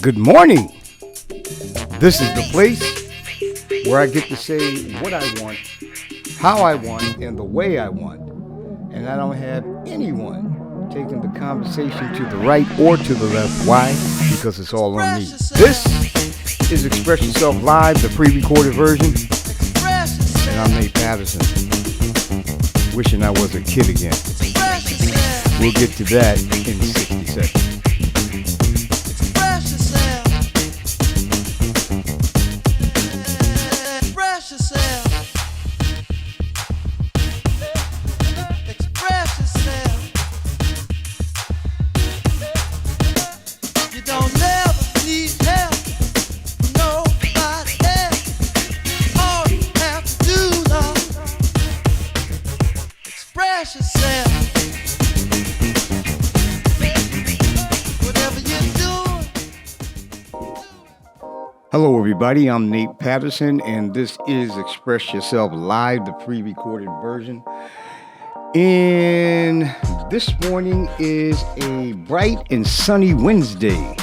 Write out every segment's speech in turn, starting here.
Good morning. This is the place where I get to say what I want, how I want, and the way I want. And I don't have anyone taking the conversation to the right or to the left. Why? Because it's all on me. This is Express Yourself Live, the pre-recorded version. And I'm Nate Patterson. Wishing I was a kid again. We'll get to that in 60 seconds. Hello, everybody. I'm Nate Patterson, and this is Express Yourself Live, the pre-recorded version. And this morning is a bright and sunny Wednesday.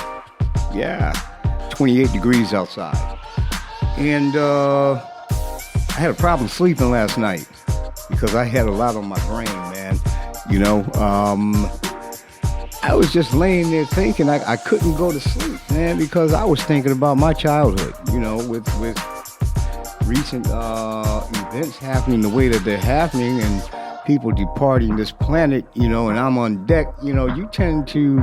Yeah, 28 degrees outside. And I had a problem sleeping last night because I had a lot on my brain, man. I was just laying there thinking I couldn't go to sleep, man, because I was thinking about my childhood, with recent events happening the way that they're happening and people departing this planet, and I'm on deck, you tend to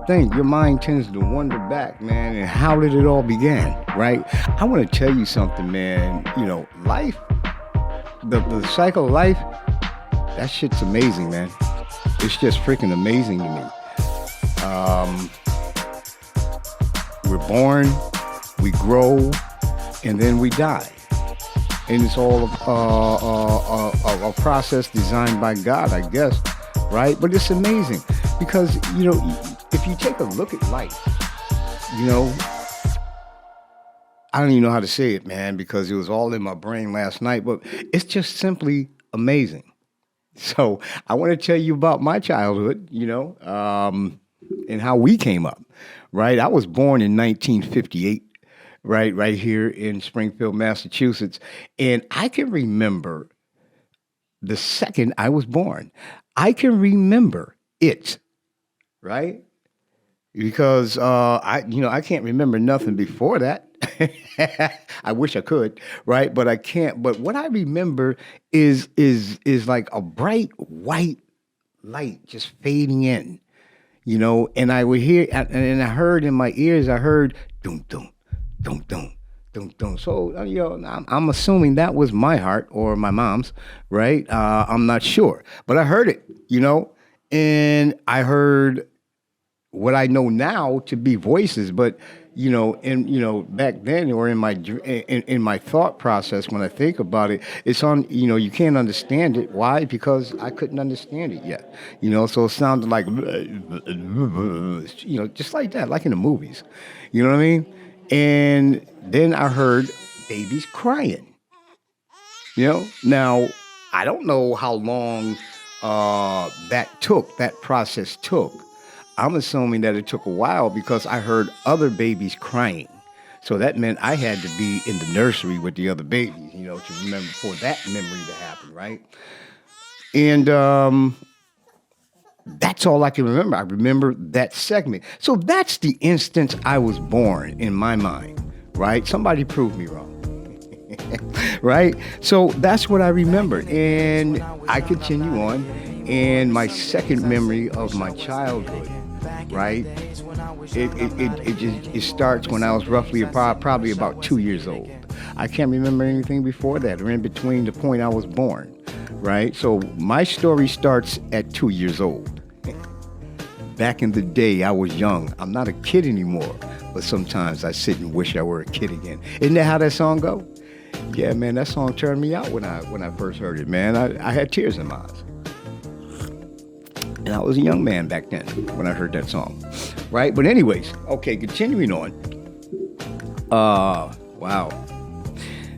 think, your mind tends to wander back, man, and how did it all begin, right? I want to tell you something, man, life, the cycle of life, that shit's amazing, man. It's just freaking amazing to me. We're born, we grow, and then we die. And it's all a process designed by God, I guess, right? But it's amazing because, if you take a look at life, I don't even know how to say it, man, because it was all in my brain last night, but it's just simply amazing. So I want to tell you about my childhood, and how we came up, right? I was born in 1958, right here in Springfield, Massachusetts. And I can remember the second I was born. I can remember it, right? Because I can't remember nothing before that. I wish I could, right? But I can't. But what I remember is like a bright white light just fading in, and I would hear, and I heard in my ears, I heard dum dum dum dum dum dum. So I'm assuming that was my heart or my mom's, right? I'm not sure, but I heard it, and I heard what I know now to be voices, but back then, or in my thought process when I think about it, it's on. You can't understand it. Why? Because I couldn't understand it yet. So it sounded like, just like that, like in the movies. You know what I mean? And then I heard babies crying. Now I don't know how long that process took. I'm assuming that it took a while because I heard other babies crying. So that meant I had to be in the nursery with the other babies, to remember for that memory to happen, right? And that's all I can remember. I remember that segment. So that's the instance I was born in my mind, right? Somebody proved me wrong. Right? So that's what I remember. And I continue on. And my second memory of my childhood, right? It starts when I was roughly probably about 2 years old. I can't remember anything before that or in between the point I was born, right? So my story starts at 2 years old. Back in the day, I was young. I'm not a kid anymore, but sometimes I sit and wish I were a kid again. Isn't that how that song go? Yeah, man, that song turned me out when I first heard it, man. I had tears in my eyes. And I was a young man back then when I heard that song, right? But anyways, okay, continuing on. Wow.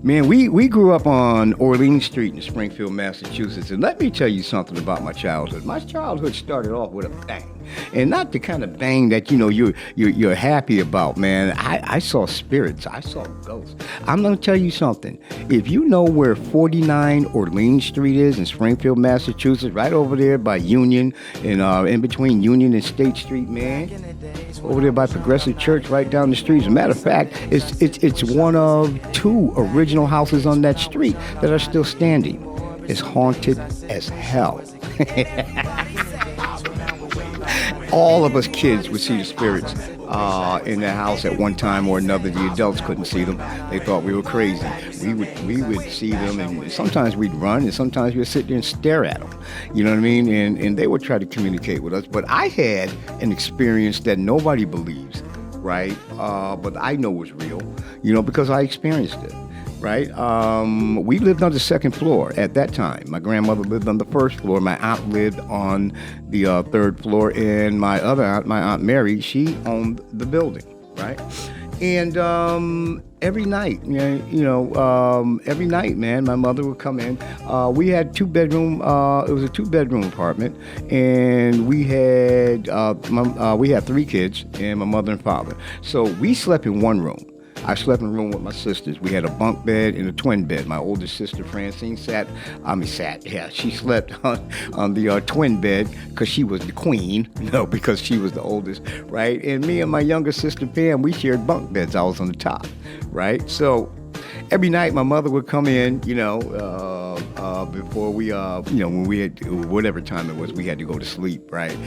Man, we grew up on Orleans Street in Springfield, Massachusetts. And let me tell you something about my childhood. My childhood started off with a bang. and not the kind of bang that you're happy about, man. I saw spirits. I saw ghosts. I'm gonna tell you something. If you know where 49 Orleans Street is in Springfield, Massachusetts, right over there by Union and in between Union and State Street, man, over there by Progressive Church, right down the street. As a matter of fact, it's one of two original houses on that street that are still standing. It's haunted as hell. All of us kids would see the spirits in the house at one time or another. The adults couldn't see them. They thought we were crazy. We would see them, and sometimes we'd run, and sometimes we'd sit there and stare at them. You know what I mean? And they would try to communicate with us. But I had an experience that nobody believes, right? But I know was real, because I experienced it. Right? We lived on the second floor at that time. My grandmother lived on the first floor. My aunt lived on the third floor, and my other aunt, my Aunt Mary, she owned the building, right? And every night, every night, man, my mother would come in. We had two-bedroom. It was a two-bedroom apartment, and we had three kids, and my mother and father. So we slept in one room. I slept in a room with my sisters. We had a bunk bed and a twin bed. My oldest sister, Francine, she slept on the twin bed because she was the queen, because she was the oldest, right? And me and my younger sister, Pam, we shared bunk beds. I was on the top, right? So every night my mother would come in, before we, when we had, whatever time it was, we had to go to sleep, right?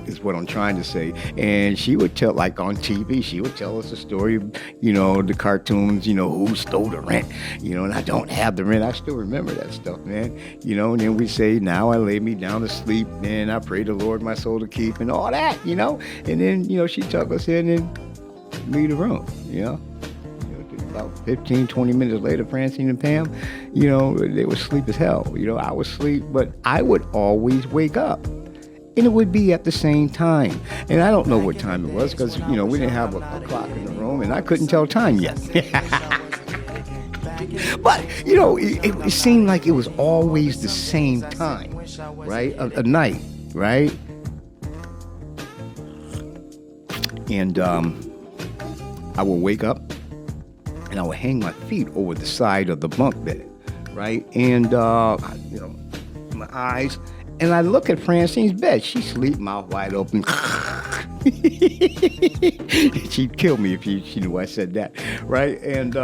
Is what I'm trying to say. And she would tell, like on TV, she would tell us a story, the cartoons, who stole the rent, and I don't have the rent. I still remember that stuff, man, and then we say, now I lay me down to sleep, and I pray the Lord my soul to keep, and all that, and then, she tuck us in and leave the room, About 15, 20 minutes later, Francine and Pam, they would sleep as hell. I would sleep, but I would always wake up. And it would be at the same time. And I don't know what time it was because, we didn't have a clock in the room and I couldn't tell time yet. But, it seemed like it was always the same time, right? A night, right? And I would wake up. And I would hang my feet over the side of the bunk bed, right? And, my eyes, and I look at Francine's bed. She sleep, mouth wide open. She'd kill me if she knew I said that, right? And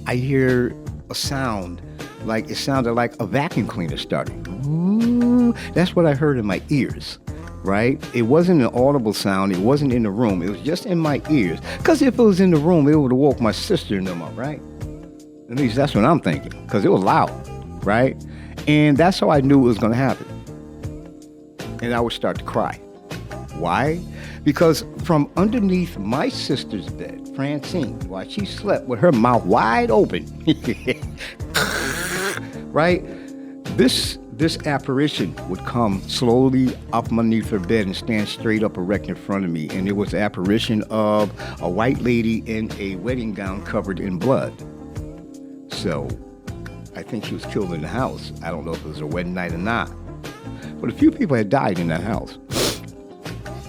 I hear a sound, like it sounded like a vacuum cleaner starting. Ooh, that's what I heard in my ears. Right? It wasn't an audible sound. It wasn't in the room. It was just in my ears. Because if it was in the room, it would have woke my sister and them up, right? At least that's what I'm thinking. Because it was loud, right? And that's how I knew it was going to happen. And I would start to cry. Why? Because from underneath my sister's bed, Francine, while she slept with her mouth wide open, right? This apparition would come slowly up underneath her bed and stand straight up erect in front of me. And it was the apparition of a white lady in a wedding gown covered in blood. So I think she was killed in the house. I don't know if it was a wedding night or not. But a few people had died in that house.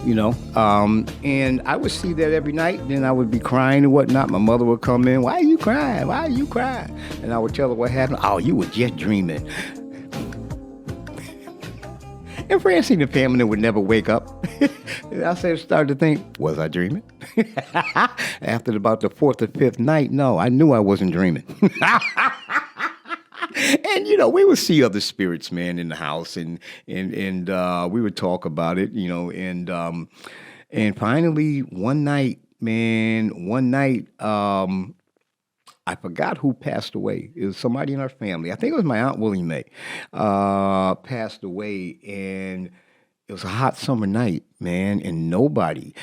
And I would see that every night. Then I would be crying and whatnot. My mother would come in. Why are you crying? Why are you crying? And I would tell her what happened. Oh, you were just dreaming. And Francine and family would never wake up. And I started to think, was I dreaming? After about the fourth or fifth night, no, I knew I wasn't dreaming. And, we would see other spirits, man, in the house, and we would talk about it, and finally, one night, I forgot who passed away. It was somebody in our family. I think it was my Aunt Willie Mae, passed away, and it was a hot summer night, man, and nobody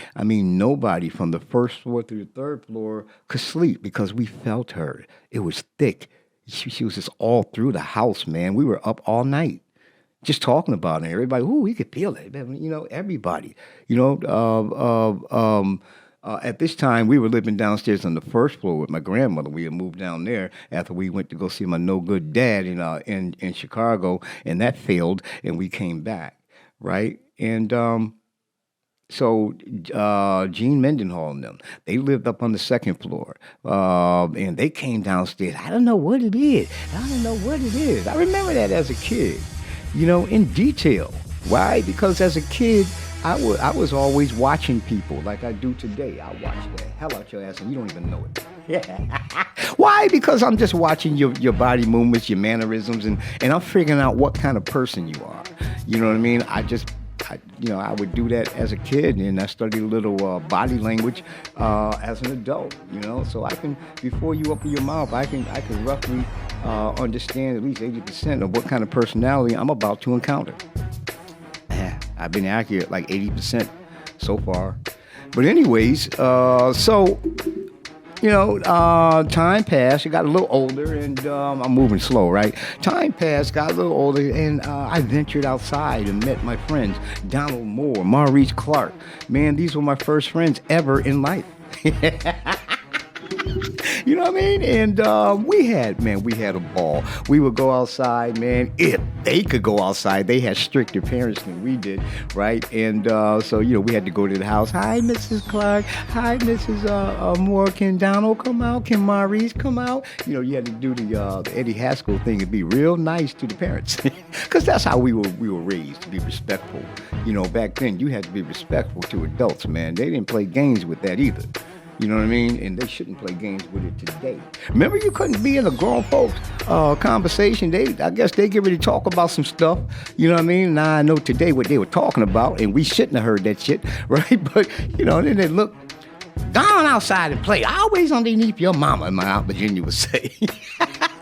from the first floor through the third floor could sleep because we felt her. It was thick. She was just all through the house, man. We were up all night just talking about it. Everybody, we could feel it. Everybody. At this time, we were living downstairs on the first floor with my grandmother. We had moved down there after we went to go see my no-good dad in Chicago, and that failed, and we came back. right? And so Gene Mendenhall and them, they lived up on the second floor, and they came downstairs. I don't know what it is. I don't know what it is. I remember that as a kid, in detail. Why? Because as a kid, I was always watching people like I do today. I watch the hell out your ass and you don't even know it. Yeah. Why? Because I'm just watching your body movements, your mannerisms, and I'm figuring out what kind of person you are. You know what I mean? I would do that as a kid, and I studied a little body language as an adult. So I can, before you open your mouth, I can roughly understand at least 80% of what kind of personality I'm about to encounter. I've been accurate like 80% so far. But anyways, time passed. I got a little older, and I'm moving slow, right? Time passed, got a little older, and I ventured outside and met my friends, Donald Moore, Maurice Clark. Man, these were my first friends ever in life. You know what I mean? And we had a ball. We would go outside, man. If they could go outside, they had stricter parents than we did, right? And so we had to go to the house. Hi, Mrs. Clark. Hi, Mrs. Moore. Can Donald come out? Can Maurice come out? You had to do the Eddie Haskell thing and be real nice to the parents, because that's how we were raised, to be respectful. Back then you had to be respectful to adults, man. They didn't play games with that either. You know what I mean? And they shouldn't play games with it today. Remember, you couldn't be in a grown folks conversation. I guess they get ready to talk about some stuff. You know what I mean? Now I know today what they were talking about, and we shouldn't have heard that shit, right? But, then they look, go on outside and play. Always underneath your mama, my Aunt Virginia would say.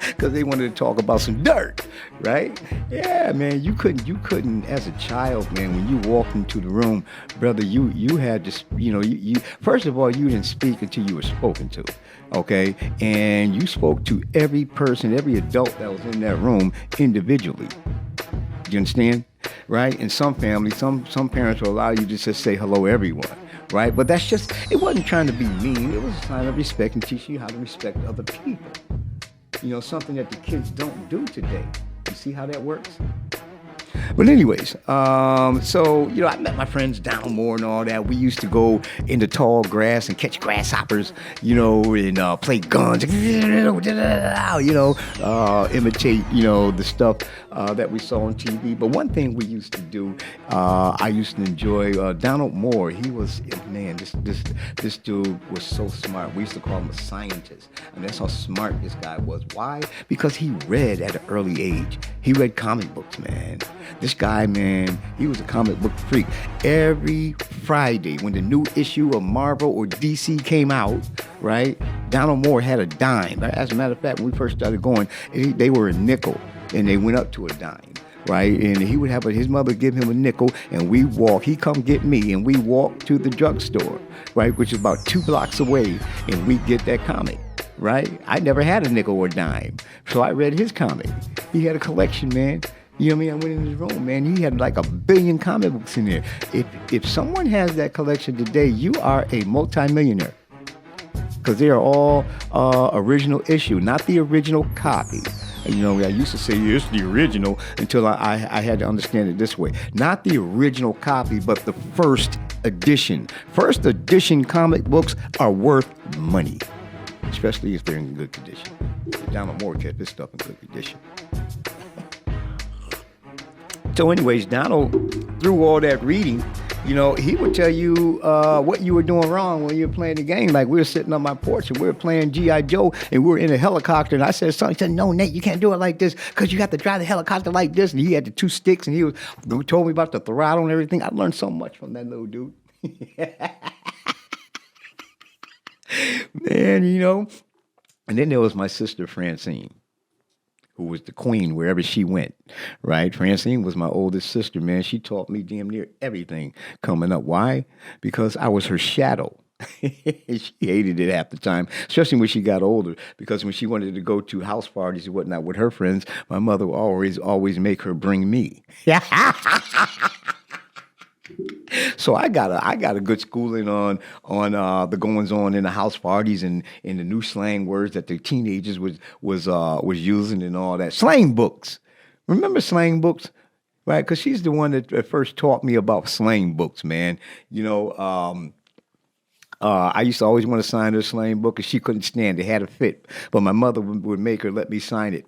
Because they wanted to talk about some dirt, right? Yeah, man, you couldn't, as a child, man, when you walked into the room, brother, you had to, you first of all, you didn't speak until you were spoken to, okay? And you spoke to every person, every adult that was in that room individually. Do you understand? Right? In some families, some parents will allow you to just say hello, everyone. Right? But that's just, it wasn't trying to be mean. It was a sign of respect and teaching you how to respect other people. Something that the kids don't do today. You see how that works? But anyways, I met my friends down more and all that. We used to go in the tall grass and catch grasshoppers, and play guns, imitate, the stuff that we saw on TV. But one thing we used to do, I used to enjoy Donald Moore. He was, man, this dude was so smart. We used to call him a scientist. And that's how smart this guy was. Why? Because he read at an early age. He read comic books, man. This guy, man, he was a comic book freak. Every Friday when the new issue of Marvel or DC came out, right, Donald Moore had a dime. As a matter of fact, when we first started going, they were a nickel, and they went up to a dime. Right, and he would have his mother give him a nickel, and we walk. He come get me, and we walk to the drugstore, right, which is about 2 blocks away, and we get that comic. Right, I never had a nickel or dime, so I read his comic. He had a collection, man. You know what I mean? I went in his room, man. He had like 1 billion comic books in there. If someone has that collection today, you are a multimillionaire, because they are all original issue, not the original copy. I used to say it's the original until I had to understand it this way. Not the original copy, but the first edition. First edition comic books are worth money, especially if they're in good condition. Donald Moore kept his stuff in good condition. So anyways, Donald, through all that reading, he would tell you what you were doing wrong when you were playing the game. Like, we were sitting on my porch and we were playing G.I. Joe, and we were in a helicopter, and I said something. He said, "No, Nate, you can't do it like this, because you have to drive the helicopter like this." And he had the 2 sticks, and he told me about the throttle and everything. I learned so much from that little dude. Man, and then there was my sister, Francine, who was the queen wherever she went, right? Francine was my oldest sister, man. She taught me damn near everything coming up. Why? Because I was her shadow. She hated it half the time, especially when she got older, because when she wanted to go to house parties and whatnot with her friends, my mother would always make her bring me. So I got a good schooling on the goings on in the house parties and in the new slang words that the teenagers was using and all that. Slang books. Remember slang books? right? Because she's the one that first taught me about slang books, man. You know, I used to always want to sign her slang book, and she couldn't stand it. Had a fit, but my mother would make her let me sign it,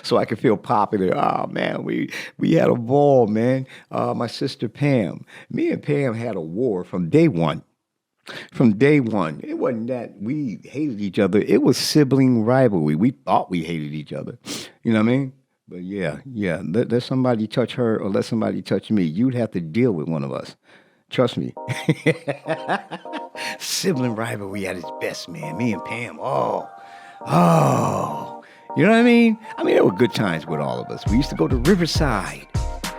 so I could feel popular. Oh man, we had a ball, man. My sister Pam, me and Pam had a war from day one. From day one, it wasn't that we hated each other. It was sibling rivalry. We thought we hated each other. You know what I mean? But yeah, yeah. Let somebody touch her or let somebody touch me. You'd have to deal with one of us. Trust me. Sibling rivalry at its best, man. Me and Pam. Oh. You know what I mean? I mean, there were good times with all of us. We used to go to Riverside.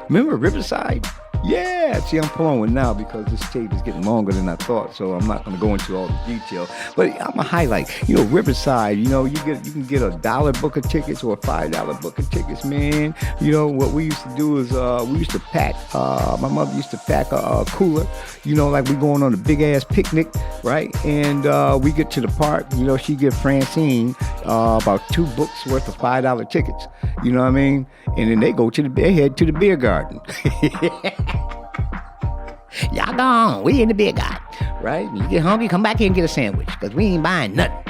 Remember Riverside? Yeah, see, I'm flowing now because this tape is getting longer than I thought, so I'm not going to go into all the detail. But I'm gonna highlight, Riverside. You can get $1 book of tickets or a $5 book of tickets, man. What we used to do is we used to pack. My mother used to pack a cooler. Like we going on a big ass picnic, right? And we get to the park. She give Francine about 2 books worth of $5 tickets. You know what I mean? And then they head to the beer garden. Y'all gone. We in the beer garden, right? You get hungry, come back here and get a sandwich, because we ain't buying nothing.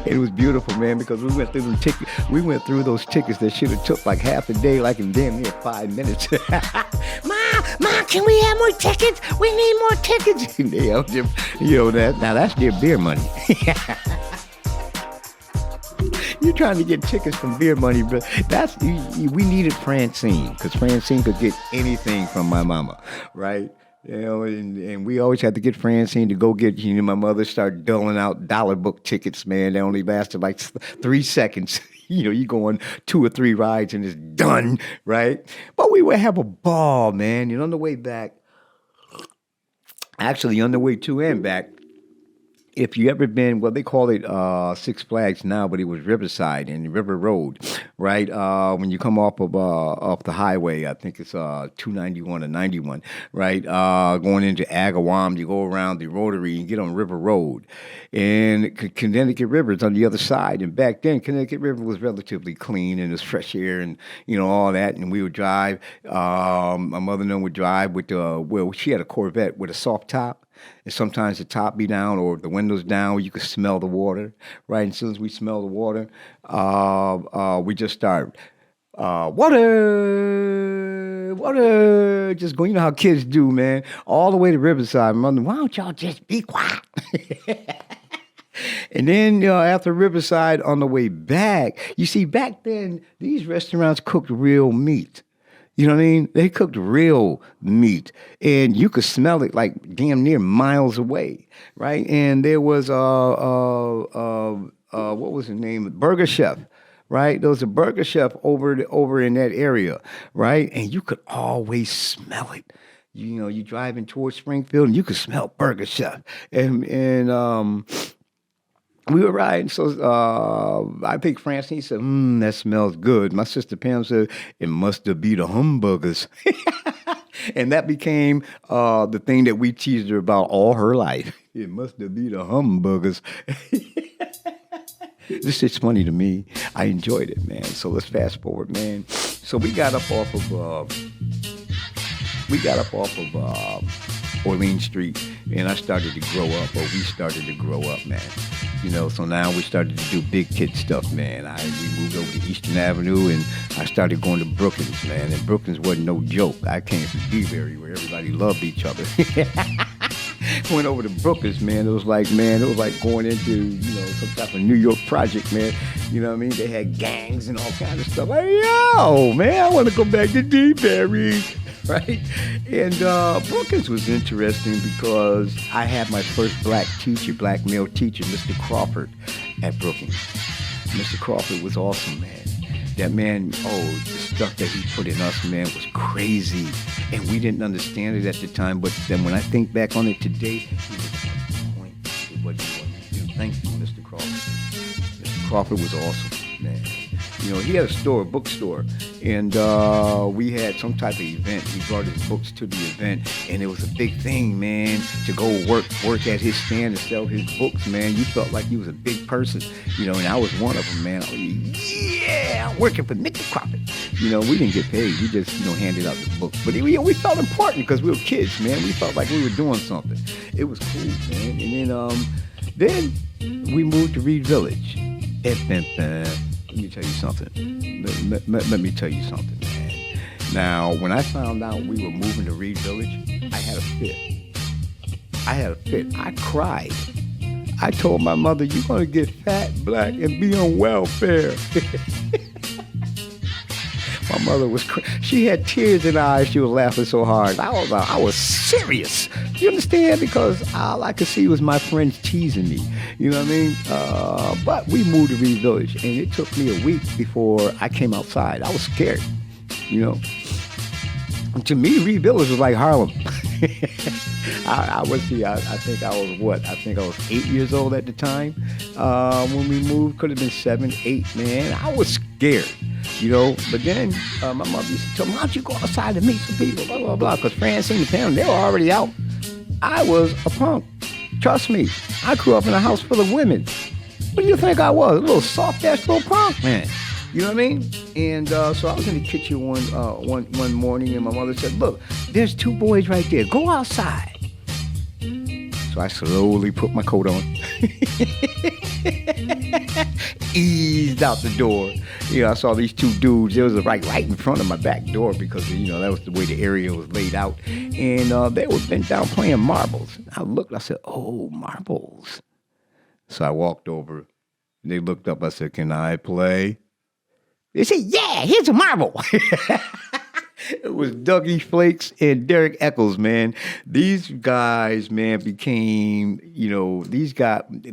It was beautiful, man, because we went through those tickets that should have took like half a day, like in damn near 5 minutes. Mom, can we have more tickets? We need more tickets. Now that's their beer money. You're trying to get tickets from beer money, but we needed Francine, because Francine could get anything from my mama, right? And we always had to get Francine to go get, my mother started doling out dollar book tickets, man. They only lasted like 3 seconds. You go on 2 or 3 rides and it's done, right? But we would have a ball, man. On the way back, actually on the way to and back, if you ever been, well, they call it Six Flags now, but it was Riverside and River Road, right? When you come off the highway, I think it's 291 or 91, right? Going into Agawam, you go around the Rotary and get on River Road. And Connecticut River is on the other side. And back then, Connecticut River was relatively clean and there's fresh air and, all that. And we would drive. My mother would drive with, she had a Corvette with a soft top. And sometimes the top be down or the windows down where you could smell the water, right? And as soon as we smell the water, we just start, water, just going, how kids do, man, all the way to Riverside. Mother, why don't y'all just be quiet? And then, after Riverside on the way back, you see, back then, these restaurants cooked real meat. You know what I mean? They cooked real meat, and you could smell it like damn near miles away, right? And there was what was the name? Burger Chef, right? There was a Burger Chef over in that area, right? And you could always smell it. You driving towards Springfield, and you could smell Burger Chef, and we were riding, so I think Francine said, that smells good. My sister Pam said, it must have been the humbuggers. And that became the thing that we teased her about all her life. It must have been the humbuggers. This shit's funny to me. I enjoyed it, man. So let's fast forward, man. So we got up off of Orleans Street, and I started to grow up, or we started to grow up, man. So now we started to do big kid stuff, man. We moved over to Eastern Avenue, and I started going to Brookings, man. And Brookings wasn't no joke. I came from Dewberry, where everybody loved each other. Went over to Brookings, man. It was like going into, some type of New York project, man. You know what I mean? They had gangs and all kinds of stuff. Hey, yo, man, I want to go back to Dewberry. Right? And Brookings was interesting because I had my first black male teacher, Mr. Crawford, at Brookings. Mr. Crawford was awesome, man. That man, the stuff that he put in us, man, was crazy. And we didn't understand it at the time, but then when I think back on it today, he was on point with what he wanted to do. Thank you, Mr. Crawford. Mr. Crawford was awesome, man. He had a bookstore, and we had some type of event. He brought his books to the event, and it was a big thing, man, to go work at his stand and sell his books, man. You felt like you was a big person, and I was one of them, man. Yeah, I'm working for Nick Crockett. We didn't get paid. We just, handed out the books. But we felt important because we were kids, man. We felt like we were doing something. It was cool, man. And then we moved to Reed Village. Let me tell you something. Let me tell you something, man. Now, when I found out we were moving to Reed Village, I had a fit. I cried. I told my mother, "You're going to get fat, black, and be on welfare." My mother she had tears in her eyes. She was laughing so hard. I was serious. You understand? Because all I could see was my friends teasing me. You know what I mean? But we moved to Reed Village, and it took me a week before I came outside. I was scared. To me, Reed Village was like Harlem. I think I was what? I think I was 8 years old at the time. When we moved, could have been 7, 8, man. I was scared. But then my mother used to tell me, "Why don't you go outside and meet some people, blah, blah, blah," because Francine and Pam, they were already out. I was a punk. Trust me. I grew up in a house full of women. What do you think I was? A little soft-ass little punk, man. You know what I mean? And so I was in the kitchen one morning, and my mother said, "Look, there's 2 boys right there. Go outside." So I slowly put my coat on, eased out the door. I saw these 2 dudes. They was right in front of my back door because, that was the way the area was laid out. And they were bent down playing marbles. I looked, I said, "Oh, marbles." So I walked over. They looked up. I said, "Can I play?" They said, "Yeah, here's a marble." It was Dougie Flakes and Derek Eccles, man. These guys, man, became,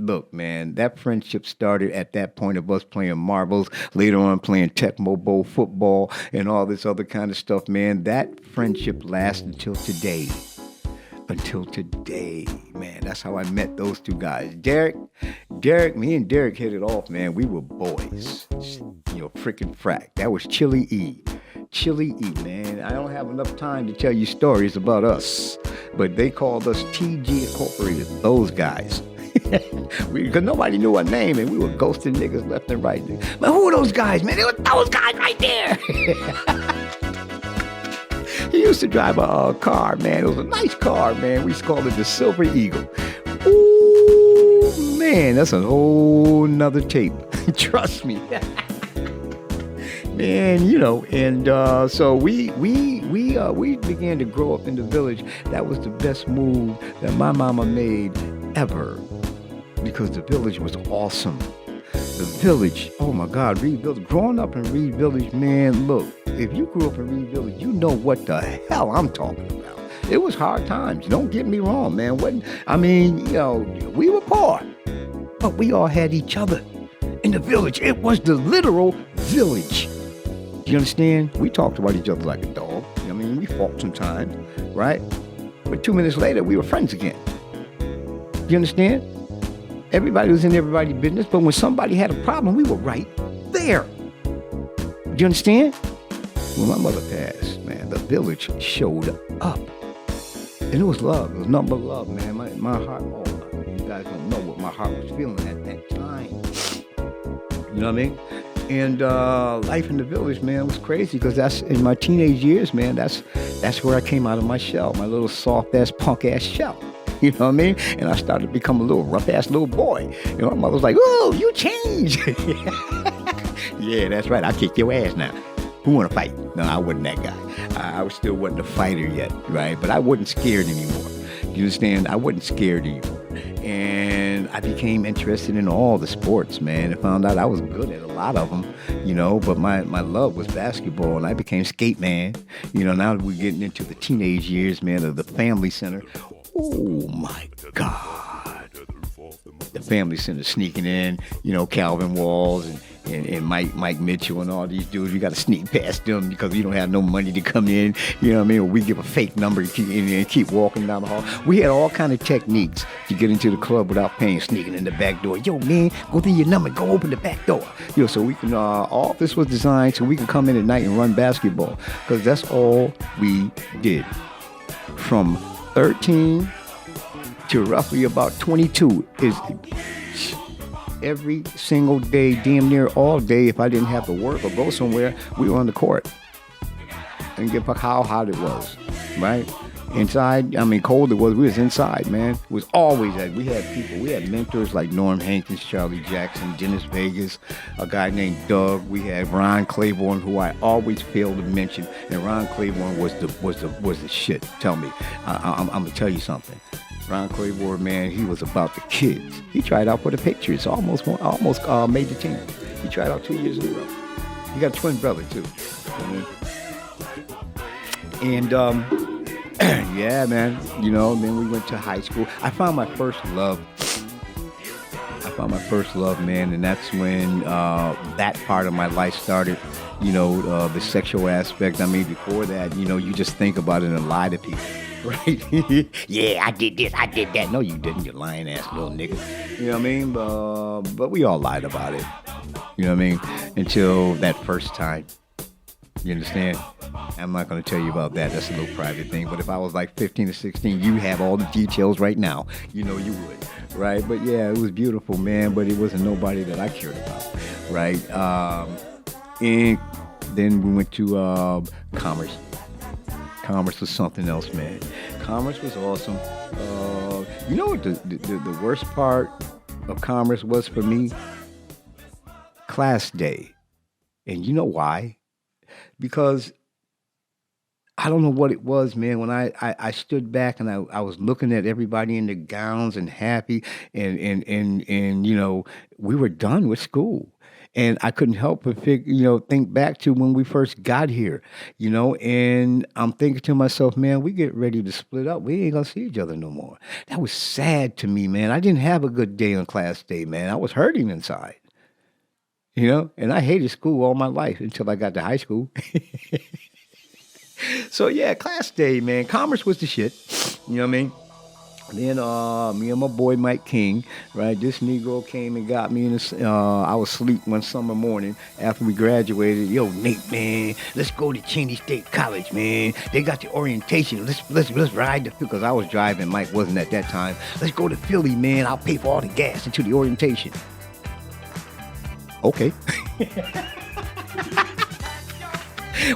look, man, that friendship started at that point of us playing marbles, later on playing Tecmo Bowl football and all this other kind of stuff, man. That friendship lasted until today. Man. That's how I met those 2 guys. Me and Derek hit it off, man. We were boys. Freaking frack. That was Chili E. Chili E, man. I don't have enough time to tell you stories about us, but they called us TG Incorporated, those guys. Because nobody knew our name, and we were ghosting niggas left and right. But who are those guys, man? They were those guys right there. He used to drive a car, man. It was a nice car, man. We used to call it the Silver Eagle. Ooh, man, that's a whole nother tape. Trust me. Man, and so we began to grow up in the village. That was the best move that my mama made ever, because the village was awesome. The village, oh my God, Reed Village. Growing up in Reed Village, man, look, if you grew up in Reed Village, you know what the hell I'm talking about. It was hard times. Don't get me wrong, man. We were poor, but we all had each other in the village. It was the literal village. Do you understand? We talked about each other like a dog. We fought sometimes, right? But 2 minutes later, we were friends again. Do you understand? Everybody was in everybody's business, but when somebody had a problem, we were right there. Do you understand? When my mother passed, man, the village showed up. And it was love. It was nothing but love, man. My heart, you guys don't know what my heart was feeling at that time. You know what I mean? And life in the village, man, was crazy because that's in my teenage years, man. That's where I came out of my shell, my little soft-ass, punk-ass shell. You know what I mean? And I started to become a little rough-ass little boy. My mother was like, "Oh, you changed." Yeah, that's right. I'll kick your ass now. Who want to fight? No, I wasn't that guy. I still wasn't a fighter yet, right? But I wasn't scared anymore. You understand? I wasn't scared anymore. And I became interested in all the sports, man, and found out I was good at a lot of them, but my love was basketball, and I became skate man. Now we're getting into the teenage years, man, of the Family Center. Oh, my God. The Family Center sneaking in, Calvin Walls and Mike Mitchell and all these dudes. You got to sneak past them because you don't have no money to come in. You know what I mean? Or we give a fake number and keep walking down the hall. We had all kind of techniques to get into the club without paying, sneaking in the back door. Yo, man, go through your number, go open the back door. So we can. All this was designed so we can come in at night and run basketball because that's all we did. From 13 to roughly about 22 is every single day, damn near all day. If I didn't have to work or go somewhere, we were on the court. And get how hot it was, right? Inside, cold it was. We was inside, man. It was always that. We had people. We had mentors like Norm Hankins, Charlie Jackson, Dennis Vegas, a guy named Doug. We had Ron Claiborne, who I always fail to mention. And Ron Claiborne was the shit. Tell me, I'm gonna tell you something. Ron Claiborne, man, he was about the kids. He tried out for the Patriots, almost made the team. He tried out 2 years in a row. He got a twin brother too. And yeah, man, then we went to high school. I found my first love, man, and that's when that part of my life started, the sexual aspect. Before that, you just think about it and lie to people. Right? Yeah, I did this, I did that. No, you didn't, you lying ass little nigga. You know what I mean? But we all lied about it. You know what I mean? Until that first time. You understand? I'm not going to tell you about that. That's a little private thing. But if I was like 15 or 16, you have all the details right now. You would. Right? But yeah, it was beautiful, man. But it wasn't nobody that I cared about. Right? And then we went to Commerce. Commerce was something else, man. Commerce was awesome. You know what the worst part of Commerce was for me? Class day. And you know why? Because I don't know what it was, man. When I stood back and I was looking at everybody in the gowns and happy and we were done with school. And I couldn't help but think back to when we first got here, and I'm thinking to myself, man, we get ready to split up. We ain't gonna see each other no more. That was sad to me, man. I didn't have a good day on class day, man. I was hurting inside, and I hated school all my life until I got to high school. So yeah, class day, man. Commerce was the shit. You know what I mean? Then me and my boy Mike King, right? This Negro came and got me I was asleep one summer morning after we graduated. Yo, Nate, man, let's go to Cheney State College, man. They got the orientation. Let's ride because I was driving. Mike wasn't at that time. Let's go to Philly, man. I'll pay for all the gas into the orientation. Okay.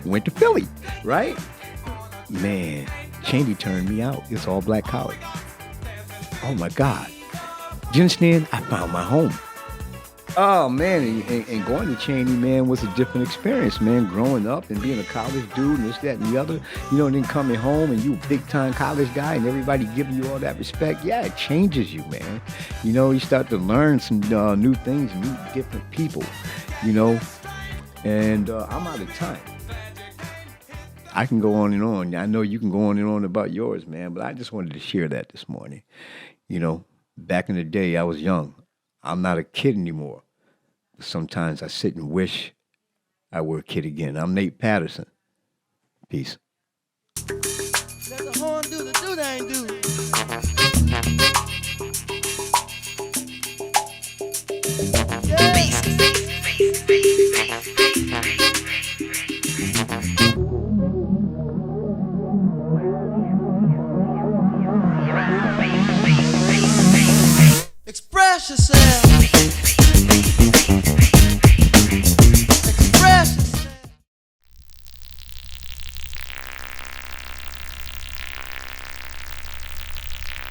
Went to Philly, right? Man, Cheney turned me out. It's all black college. Oh my God. Do you understand? I found my home. Oh man, and going to Cheney, man, was a different experience, man. Growing up and being a college dude and this, that, and the other, and then coming home and you a big time college guy and everybody giving you all that respect. Yeah, it changes you, man. You start to learn some new things, meet different people, and I'm out of time. I can go on and on. I know you can go on and on about yours, man, but I just wanted to share that this morning. Back in the day, I was young. I'm not a kid anymore. Sometimes I sit and wish I were a kid again. I'm Nate Patterson. Peace. Let the horn do the do-dang do.